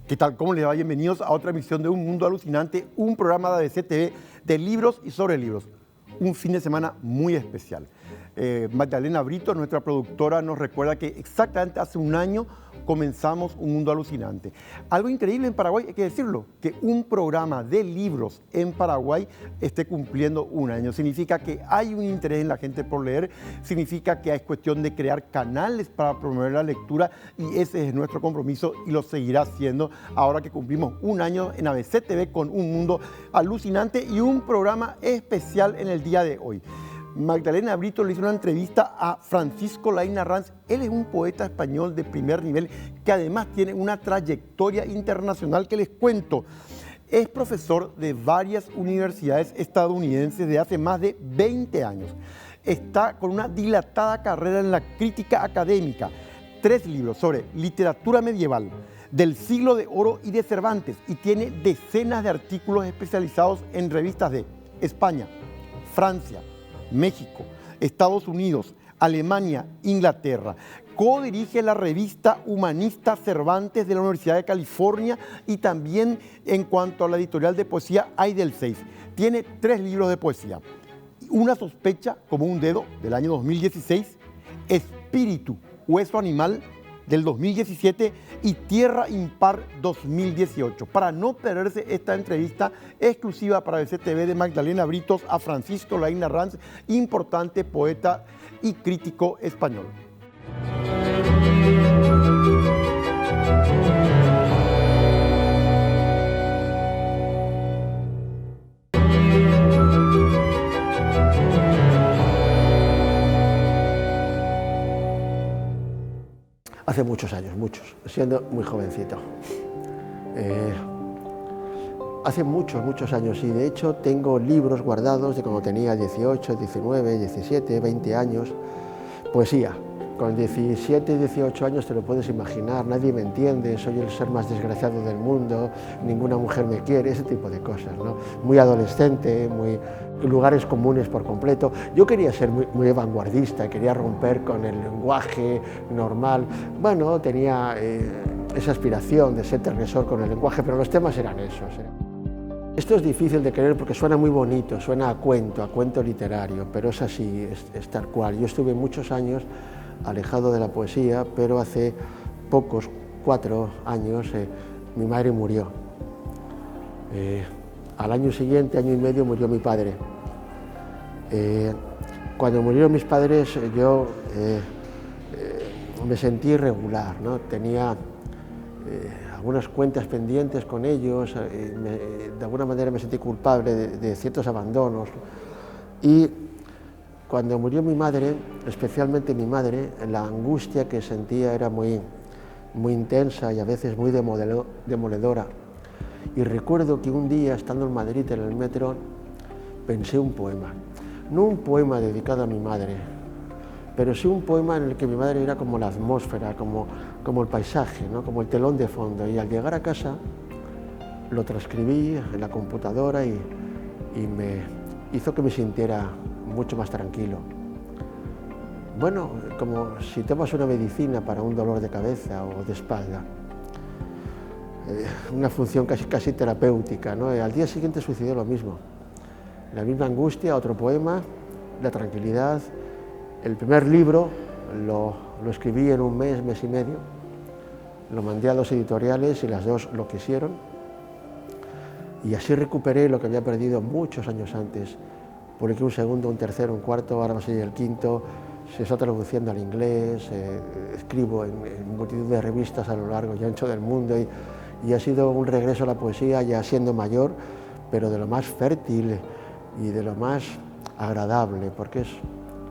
¿Qué tal? ¿Cómo les va? Bienvenidos a otra emisión de Un Mundo Alucinante, un programa de ABC TV de libros y sobre libros. Un fin de semana muy especial. Magdalena Brito, nuestra productora, nos recuerda que exactamente hace un año comenzamos Un Mundo Alucinante. Algo increíble en Paraguay, hay que decirlo, que un programa de libros en Paraguay esté cumpliendo un año. Significa que hay un interés en la gente por leer, significa que es cuestión de crear canales para promover la lectura y ese es nuestro compromiso y lo seguirá haciendo ahora que cumplimos un año en ABC TV con Un Mundo Alucinante y un programa especial en el día de hoy. Magdalena Brito le hizo una entrevista a Francisco Laín Arranz. Él es un poeta español de primer nivel que además tiene una trayectoria internacional que les cuento. Es profesor de varias universidades estadounidenses de hace más de 20 años. Está con una dilatada carrera en la crítica académica. 3 libros sobre literatura medieval, del siglo de oro y de Cervantes, y tiene decenas de artículos especializados en revistas de España, Francia, México, Estados Unidos, Alemania, Inglaterra. Co-dirige la revista humanista Cervantes de la Universidad de California y también en cuanto a la editorial de poesía Aidel 6. Tiene 3 libros de poesía. Una sospecha como un dedo del año 2016, Espíritu, hueso animal del 2017 y Tierra Impar 2018. Para no perderse esta entrevista exclusiva para ABC TV de Magdalena Britos a Francisco Laín Arranz, importante poeta y crítico español. Hace muchos años, siendo muy jovencito. Hace muchos años y de hecho tengo libros guardados de cuando tenía 18, 19, 17, 20 años. Poesía. Con 17, 18 años te lo puedes imaginar, nadie me entiende, soy el ser más desgraciado del mundo, ninguna mujer me quiere, ese tipo de cosas, ¿no? Muy adolescente, muy lugares comunes por completo. Yo quería ser muy vanguardista, quería romper con el lenguaje normal. Bueno, tenía esa aspiración de ser transgresor con el lenguaje, pero los temas eran esos. Esto es difícil de creer porque suena muy bonito, suena a cuento literario, pero es así, es tal cual. Yo estuve muchos años alejado de la poesía, pero hace pocos, 4 años, mi madre murió. Al año siguiente, año y medio, murió mi padre. Cuando murieron mis padres, yo me sentí irregular, ¿no? Tenía algunas cuentas pendientes con ellos, de alguna manera me sentí culpable de ciertos abandonos. Y cuando murió mi madre, especialmente mi madre, la angustia que sentía era muy intensa y a veces muy demoledora. Y recuerdo que un día, estando en Madrid en el metro, pensé un poema. No un poema dedicado a mi madre, pero sí un poema en el que mi madre era como la atmósfera, como el paisaje, ¿no? Como el telón de fondo. Y al llegar a casa lo transcribí en la computadora y me hizo que me sintiera mucho más tranquilo. Bueno, como si tomas una medicina para un dolor de cabeza o de espalda. Una función casi terapéutica, ¿no? Al día siguiente sucedió lo mismo. La misma angustia, otro poema, la tranquilidad. El primer libro lo escribí en un mes y medio. Lo mandé a 2 editoriales y las 2 lo quisieron. Y así recuperé lo que había perdido muchos años antes. Publiqué un segundo, un tercero, un cuarto, ahora va a salir el quinto. Se está traduciendo al inglés, escribo en multitud de revistas a lo largo y ancho del mundo y ha sido un regreso a la poesía ya siendo mayor, pero de lo más fértil y de lo más agradable, porque es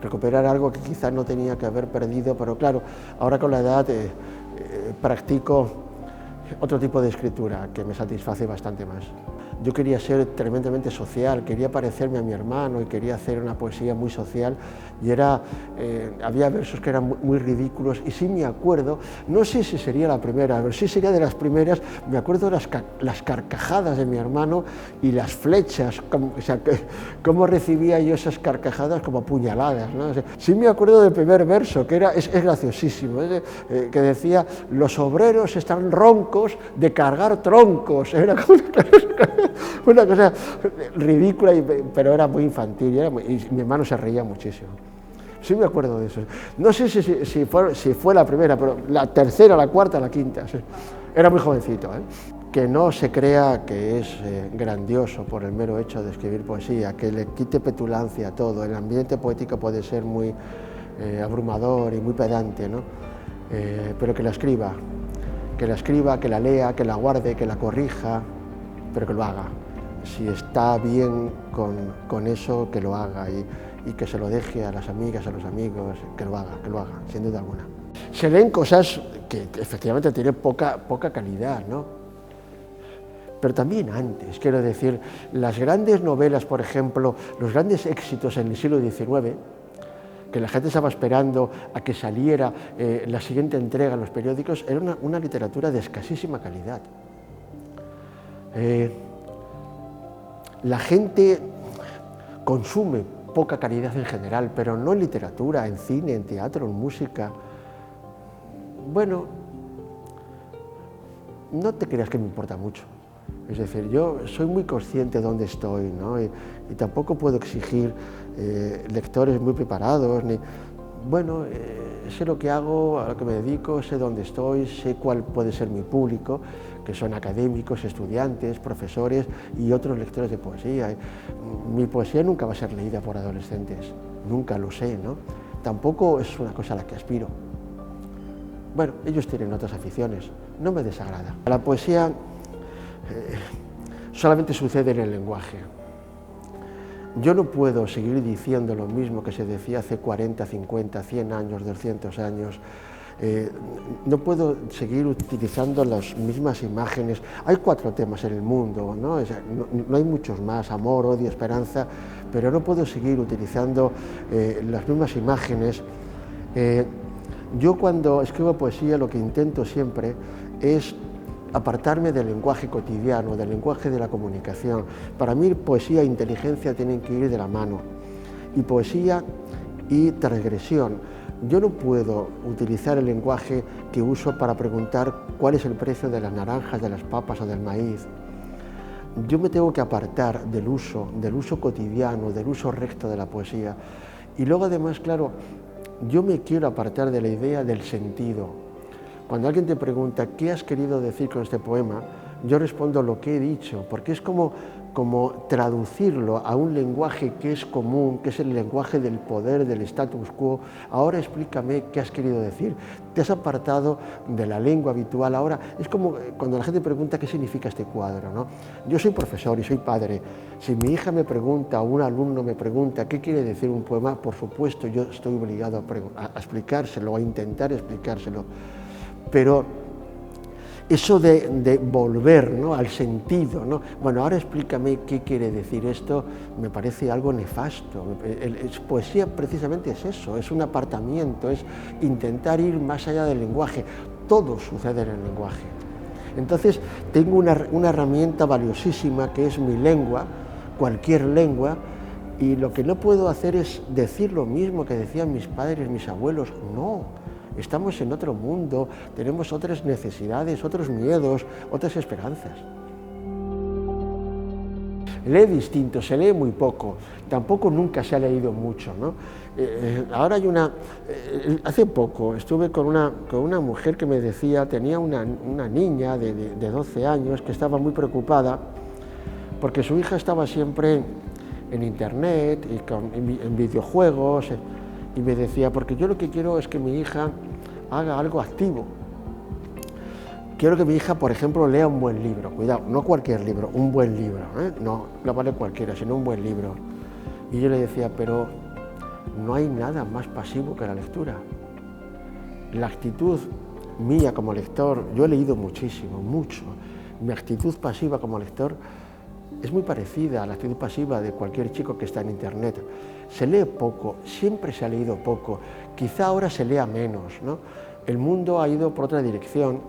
recuperar algo que quizás no tenía que haber perdido, pero claro, ahora con la edad practico otro tipo de escritura que me satisface bastante más. Yo quería ser tremendamente social, quería parecerme a mi hermano y quería hacer una poesía muy social y había versos que eran muy ridículos y sí me acuerdo, no sé si sería la primera, pero sí sería de las primeras, me acuerdo de las carcajadas de mi hermano y las flechas, cómo recibía yo esas carcajadas como puñaladas, ¿no? O sea, sí me acuerdo del primer verso, que es graciosísimo, que decía, los obreros están roncos de cargar troncos, era como una cosa ridícula, pero era muy infantil y mi hermano se reía muchísimo. Sí me acuerdo de eso. No sé si fue la primera, pero la tercera, la cuarta, la quinta. Sí. Era muy jovencito. Que no se crea que es grandioso por el mero hecho de escribir poesía, que le quite petulancia a todo. El ambiente poético puede ser muy abrumador y muy pedante, ¿no? Pero que la escriba, que la lea, que la guarde, que la corrija, pero que lo haga. Si está bien con eso, que lo haga y que se lo deje a las amigas, a los amigos, que lo haga, sin duda alguna. Se leen cosas que efectivamente tienen poca calidad, ¿no? Pero también antes, quiero decir, las grandes novelas, por ejemplo, los grandes éxitos en el siglo XIX, que la gente estaba esperando a que saliera la siguiente entrega en los periódicos, era una literatura de escasísima calidad. La gente consume poca calidad en general, pero no en literatura, en cine, en teatro, en música. Bueno, no te creas que me importa mucho. Es decir, yo soy muy consciente de dónde estoy, ¿no? Y tampoco puedo exigir lectores muy preparados, bueno, sé lo que hago, a lo que me dedico, sé dónde estoy, sé cuál puede ser mi público, que son académicos, estudiantes, profesores y otros lectores de poesía. Mi poesía nunca va a ser leída por adolescentes, nunca lo sé, ¿no? Tampoco es una cosa a la que aspiro. Bueno, ellos tienen otras aficiones, no me desagrada. La poesía solamente sucede en el lenguaje. Yo no puedo seguir diciendo lo mismo que se decía hace 40, 50, 100 años, 200 años. No puedo seguir utilizando las mismas imágenes. Hay 4 temas en el mundo, ¿no? No hay muchos más, amor, odio, esperanza, pero no puedo seguir utilizando las mismas imágenes. Yo cuando escribo poesía lo que intento siempre es apartarme del lenguaje cotidiano, del lenguaje de la comunicación. Para mí poesía e inteligencia tienen que ir de la mano, y poesía y transgresión. Yo no puedo utilizar el lenguaje que uso para preguntar cuál es el precio de las naranjas, de las papas o del maíz. Yo me tengo que apartar del uso cotidiano, del uso recto de la poesía. Y luego además, claro, yo me quiero apartar de la idea del sentido. Cuando alguien te pregunta ¿qué has querido decir con este poema?, yo respondo lo que he dicho, porque es como traducirlo a un lenguaje que es común, que es el lenguaje del poder, del status quo. Ahora explícame qué has querido decir. Te has apartado de la lengua habitual. Ahora es como cuando la gente pregunta qué significa este cuadro, ¿no? Yo soy profesor y soy padre. Si mi hija me pregunta o un alumno me pregunta qué quiere decir un poema, por supuesto yo estoy obligado a explicárselo, a intentar explicárselo. Pero eso de volver, ¿no?, al sentido, ¿no? Bueno, ahora explícame qué quiere decir esto, me parece algo nefasto. Poesía precisamente es eso, es un apartamiento, es intentar ir más allá del lenguaje. Todo sucede en el lenguaje. Entonces, tengo una herramienta valiosísima que es mi lengua, cualquier lengua, y lo que no puedo hacer es decir lo mismo que decían mis padres, mis abuelos. No. Estamos en otro mundo, tenemos otras necesidades, otros miedos, otras esperanzas. Lee distinto, se lee muy poco, tampoco nunca se ha leído mucho, ¿no? Ahora hay hace poco estuve con una mujer que me decía, tenía una niña de 12 años que estaba muy preocupada porque su hija estaba siempre en internet y en videojuegos. Y me decía, porque yo lo que quiero es que mi hija haga algo activo. Quiero que mi hija, por ejemplo, lea un buen libro. Cuidado, no cualquier libro, un buen libro, ¿eh? No vale cualquiera, sino un buen libro. Y yo le decía, pero no hay nada más pasivo que la lectura. La actitud mía como lector, yo he leído muchísimo, mucho. Mi actitud pasiva como lector es muy parecida a la actitud pasiva de cualquier chico que está en Internet. Se lee poco, siempre se ha leído poco, quizá ahora se lea menos, ¿no? El mundo ha ido por otra dirección.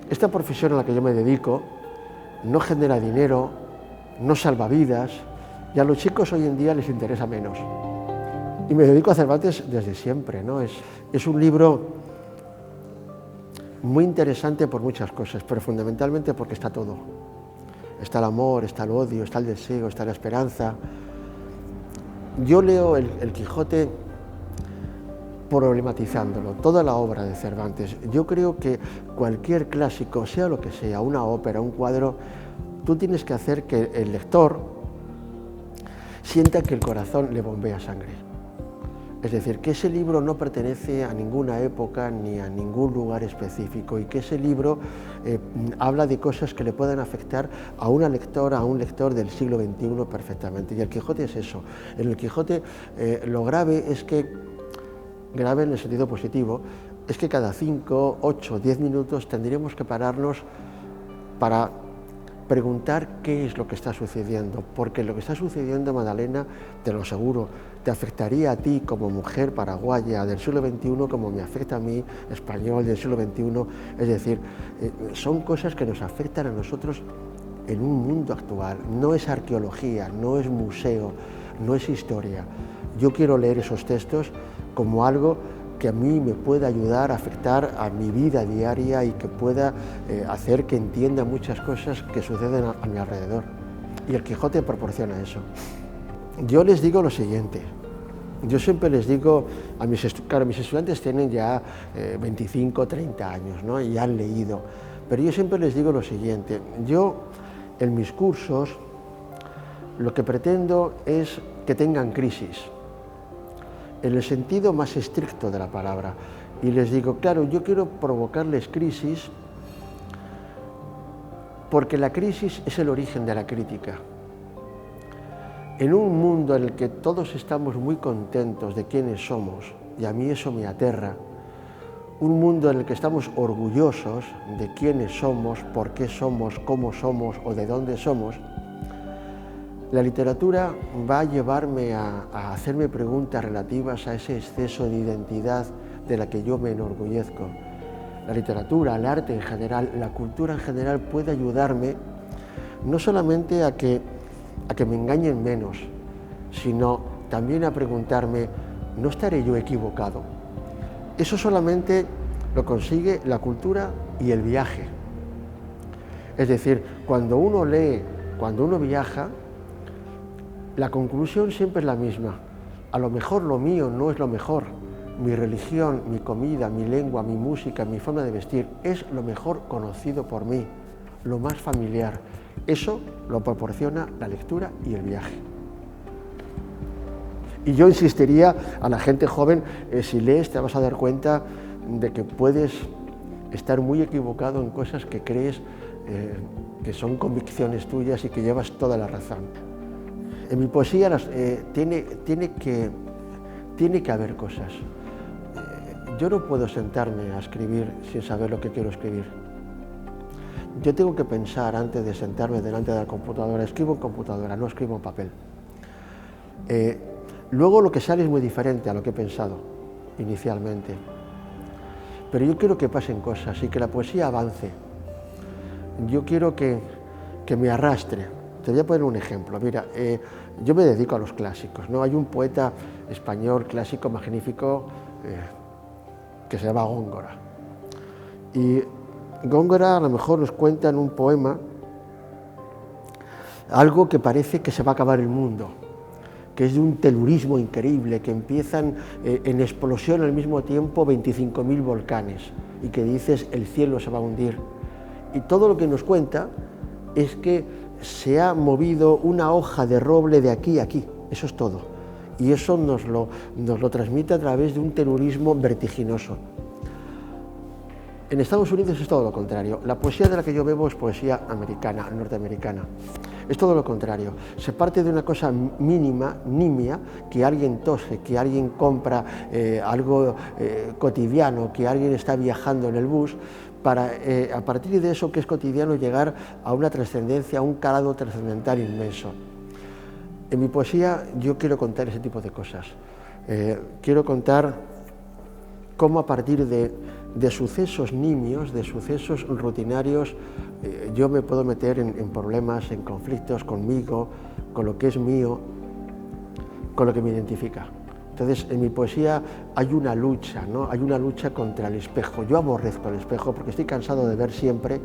Esta profesión a la que yo me dedico no genera dinero, no salva vidas, y a los chicos hoy en día les interesa menos. Y me dedico a Cervantes desde siempre, ¿no? Es un libro muy interesante por muchas cosas, pero fundamentalmente porque está todo. Está el amor, está el odio, está el deseo, está la esperanza. Yo leo el Quijote problematizándolo, toda la obra de Cervantes. Yo creo que cualquier clásico, sea lo que sea, una ópera, un cuadro, tú tienes que hacer que el lector sienta que el corazón le bombea sangre. Es decir, que ese libro no pertenece a ninguna época ni a ningún lugar específico y que ese libro habla de cosas que le puedan afectar a una lectora, a un lector del siglo XXI perfectamente. Y el Quijote es eso. En el Quijote lo grave es que, grave en el sentido positivo, es que cada 5, 8, 10 minutos tendríamos que pararnos para preguntar qué es lo que está sucediendo, porque lo que está sucediendo, Magdalena, te lo aseguro, te afectaría a ti como mujer paraguaya del siglo XXI como me afecta a mí, español del siglo XXI, es decir, son cosas que nos afectan a nosotros en un mundo actual, no es arqueología, no es museo, no es historia. Yo quiero leer esos textos como algo que a mí me pueda ayudar a afectar a mi vida diaria y que pueda hacer que entienda muchas cosas que suceden a mi alrededor. Y el Quijote proporciona eso. Yo les digo lo siguiente, yo siempre les digo, claro, mis estudiantes tienen ya 25, 30 años, ¿no? Y han leído, pero yo siempre les digo lo siguiente, yo en mis cursos lo que pretendo es que tengan crisis, en el sentido más estricto de la palabra. Y les digo, claro, yo quiero provocarles crisis porque la crisis es el origen de la crítica. En un mundo en el que todos estamos muy contentos de quiénes somos, y a mí eso me aterra, un mundo en el que estamos orgullosos de quiénes somos, por qué somos, cómo somos o de dónde somos, la literatura va a llevarme a hacerme preguntas relativas a ese exceso de identidad de la que yo me enorgullezco. La literatura, el arte en general, la cultura en general puede ayudarme no solamente a que me engañen menos, sino también a preguntarme, ¿no estaré yo equivocado? Eso solamente lo consigue la cultura y el viaje. Es decir, cuando uno lee, cuando uno viaja, la conclusión siempre es la misma. A lo mejor lo mío no es lo mejor. Mi religión, mi comida, mi lengua, mi música, mi forma de vestir es lo mejor conocido por mí, lo más familiar. Eso lo proporciona la lectura y el viaje. Y yo insistiría a la gente joven, si lees te vas a dar cuenta de que puedes estar muy equivocado en cosas que crees que son convicciones tuyas y que llevas toda la razón. En mi poesía tiene que haber cosas. Yo no puedo sentarme a escribir sin saber lo que quiero escribir. Yo tengo que pensar antes de sentarme delante de la computadora. Escribo en computadora, no escribo en papel. Luego lo que sale es muy diferente a lo que he pensado inicialmente. Pero yo quiero que pasen cosas y que la poesía avance. Yo quiero que me arrastre. Te voy a poner un ejemplo. Mira, yo me dedico a los clásicos, ¿no? Hay un poeta español clásico magnífico que se llama Góngora. Y Góngora a lo mejor nos cuenta en un poema algo que parece que se va a acabar el mundo, que es de un telurismo increíble, que empiezan en explosión al mismo tiempo 25.000 volcanes y que dices el cielo se va a hundir. Y todo lo que nos cuenta es que se ha movido una hoja de roble de aquí a aquí, eso es todo. Y eso nos lo transmite a través de un telurismo vertiginoso. En Estados Unidos es todo lo contrario. La poesía de la que yo bebo es poesía americana, norteamericana. es todo lo contrario. Se parte de una cosa mínima, nimia, que alguien tose, que alguien compra algo cotidiano, que alguien está viajando en el bus, para a partir de eso que es cotidiano llegar a una trascendencia, a un calado trascendental inmenso. En mi poesía yo quiero contar ese tipo de cosas. Quiero contar cómo a partir de sucesos nimios, de sucesos rutinarios, yo me puedo meter en problemas, en conflictos conmigo, con lo que es mío, con lo que me identifica. Entonces, en mi poesía hay una lucha, ¿no? Hay una lucha contra el espejo. Yo aborrezco el espejo porque estoy cansado de ver siempre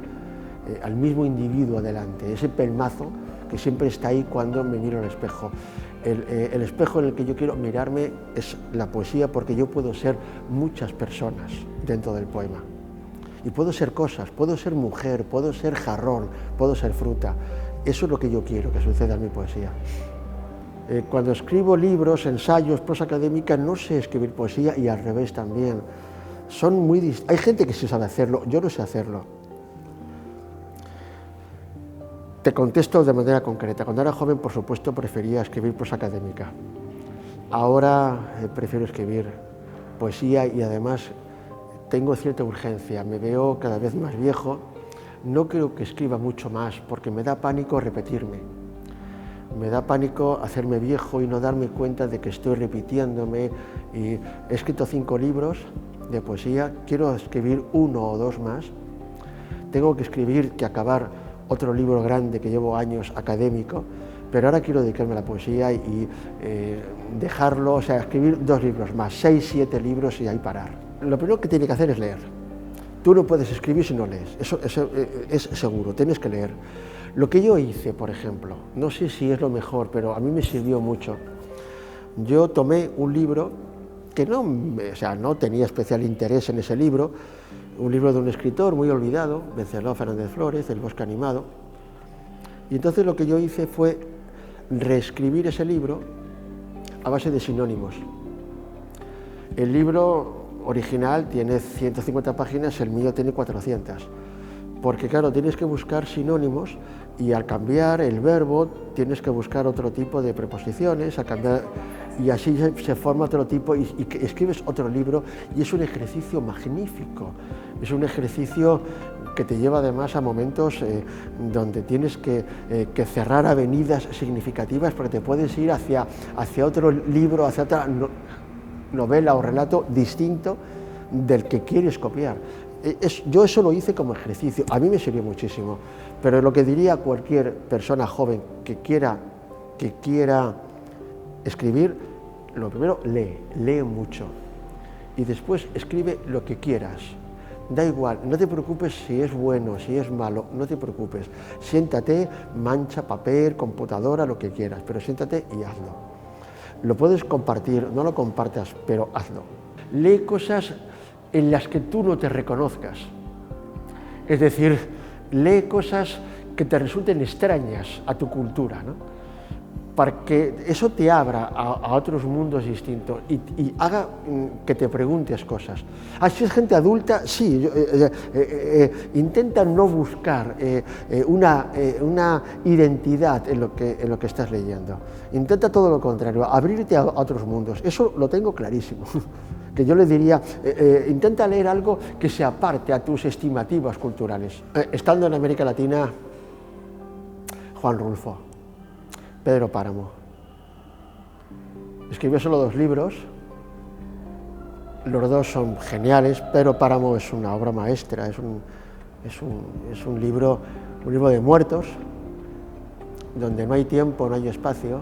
al mismo individuo delante, ese pelmazo que siempre está ahí cuando me miro al espejo. El espejo en el que yo quiero mirarme es la poesía, porque yo puedo ser muchas personas dentro del poema. Y puedo ser cosas, puedo ser mujer, puedo ser jarrón, puedo ser fruta. Eso es lo que yo quiero que suceda en mi poesía. Cuando escribo libros, ensayos, prosa académica, no sé escribir poesía, y al revés también. Hay gente que sí sabe hacerlo, yo no sé hacerlo. Te contesto de manera concreta. Cuando era joven, por supuesto, prefería escribir prosa académica. Ahora prefiero escribir poesía, y además tengo cierta urgencia. Me veo cada vez más viejo. No creo que escriba mucho más porque me da pánico repetirme. Me da pánico hacerme viejo y no darme cuenta de que estoy repitiéndome. Y he escrito 5 libros de poesía, quiero escribir 1 o 2 más. Tengo que acabar otro libro grande que llevo años académico, pero ahora quiero dedicarme a la poesía y dejarlo, o sea, escribir 2 libros más, 6, 7 libros y ahí parar. Lo primero que tiene que hacer es leer. Tú no puedes escribir si no lees, eso es seguro, tienes que leer. Lo que yo hice, por ejemplo, no sé si es lo mejor, pero a mí me sirvió mucho. Yo tomé un libro que no tenía especial interés en ese libro, un libro de un escritor muy olvidado, Venceslao Fernández Flórez, El bosque animado, y entonces lo que yo hice fue reescribir ese libro a base de sinónimos. El libro original tiene 150 páginas, el mío tiene 400. Porque claro, tienes que buscar sinónimos, y al cambiar el verbo tienes que buscar otro tipo de preposiciones, y así se forma otro tipo, y escribes otro libro, y es un ejercicio magnífico. Es un ejercicio que te lleva además a momentos donde tienes que cerrar avenidas significativas, porque te puedes ir hacia otro libro, hacia otra novela o relato distinto del que quieres copiar. Yo eso lo hice como ejercicio, a mí me sirvió muchísimo, pero lo que diría a cualquier persona joven que quiera escribir, lo primero, lee mucho, y después escribe lo que quieras. Da igual, no te preocupes si es bueno, si es malo, no te preocupes. Siéntate, mancha, papel, computadora, lo que quieras, pero siéntate y hazlo. Lo puedes compartir, no lo compartas, pero hazlo. Lee cosas en las que tú no te reconozcas. Es decir, lee cosas que te resulten extrañas a tu cultura, ¿no? Para que eso te abra a otros mundos distintos y haga que te preguntes cosas. Si es gente adulta, sí, intenta no buscar una identidad en lo que estás leyendo. Intenta todo lo contrario, abrirte a otros mundos. Eso lo tengo clarísimo. Que yo le diría, intenta leer algo que se aparte a tus estimativas culturales. Estando en América Latina, Juan Rulfo, Pedro Páramo. Escribió solo 2 libros, los 2 son geniales. Pedro Páramo es una obra maestra, es un libro de muertos, donde no hay tiempo, no hay espacio.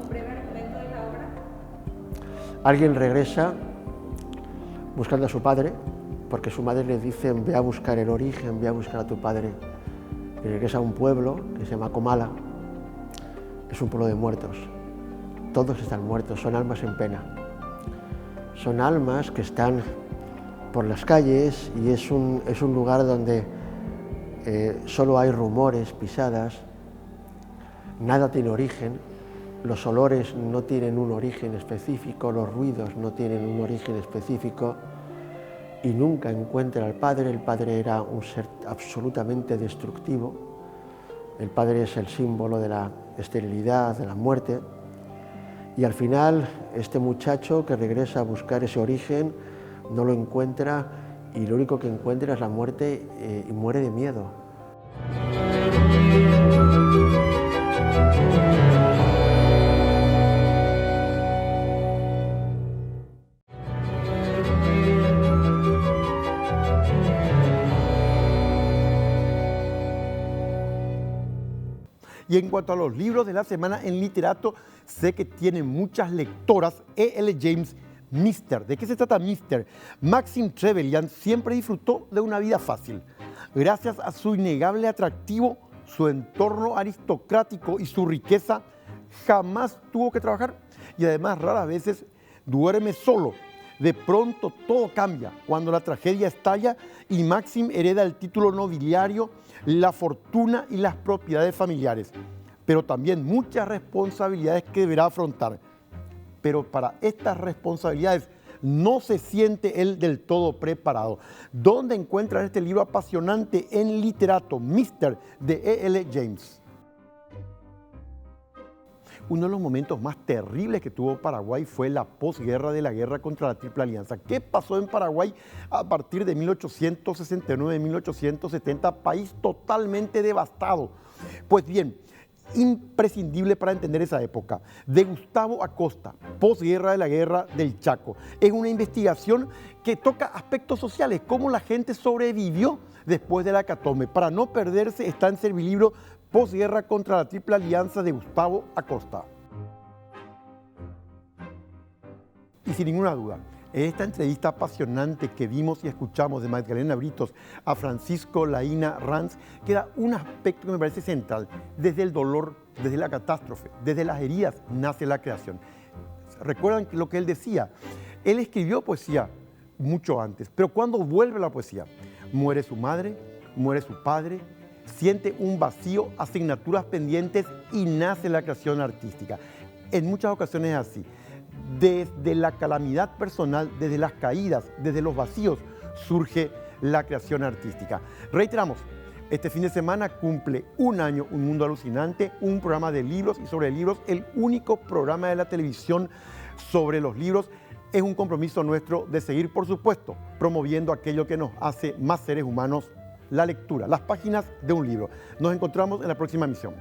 ¿Un breve argumento de la obra? Alguien regresa buscando a su padre, porque su madre le dice: ve a buscar el origen, ve a buscar a tu padre. Y regresa a un pueblo que se llama Comala. Es un pueblo de muertos. Todos están muertos, son almas en pena. Son almas que están por las calles, y es un lugar donde solo hay rumores, pisadas, nada tiene origen, los olores no tienen un origen específico, los ruidos no tienen un origen específico, y nunca encuentra al padre. El padre era un ser absolutamente destructivo, El padre es el símbolo de la esterilidad, de la muerte. Y al final, este muchacho que regresa a buscar ese origen, no lo encuentra y lo único que encuentra es la muerte y muere de miedo. Y en cuanto a los libros de la semana en literato, sé que tiene muchas lectoras. E.L. James, Mister. ¿De qué se trata Mister? Maxim Trevelyan siempre disfrutó de una vida fácil. Gracias a su innegable atractivo, su entorno aristocrático y su riqueza, jamás tuvo que trabajar. Y además raras veces duerme solo. De pronto todo cambia cuando la tragedia estalla y Maxim hereda el título nobiliario, la fortuna y las propiedades familiares, pero también muchas responsabilidades que deberá afrontar. Pero para estas responsabilidades no se siente él del todo preparado. ¿Dónde encuentran este libro apasionante en literato, Mister, de E.L. James? Uno de los momentos más terribles que tuvo Paraguay fue la posguerra de la guerra contra la Triple Alianza. ¿Qué pasó en Paraguay a partir de 1869-1870? País totalmente devastado. Pues bien, imprescindible para entender esa época, de Gustavo Acosta, posguerra de la guerra del Chaco. Es una investigación que toca aspectos sociales, cómo la gente sobrevivió después de la hecatombe. Para no perderse, está en Servilibro, Posguerra contra la Triple Alianza, de Gustavo Acosta. Y sin ninguna duda, en esta entrevista apasionante que vimos y escuchamos de Magdalena Britos a Francisco Laína Ranz, queda un aspecto que me parece central. Desde el dolor, desde la catástrofe, desde las heridas, nace la creación. ¿Recuerdan lo que él decía? Él escribió poesía mucho antes, pero cuando vuelve la poesía, muere su madre, muere su padre, siente un vacío, asignaturas pendientes y nace la creación artística. En muchas ocasiones es así. Desde la calamidad personal, desde las caídas, desde los vacíos, surge la creación artística. Reiteramos, este fin de semana cumple un año Un Mundo Alucinante, un programa de libros y sobre libros, el único programa de la televisión sobre los libros. Es un compromiso nuestro de seguir, por supuesto, promoviendo aquello que nos hace más seres humanos: la lectura, las páginas de un libro. Nos encontramos en la próxima emisión.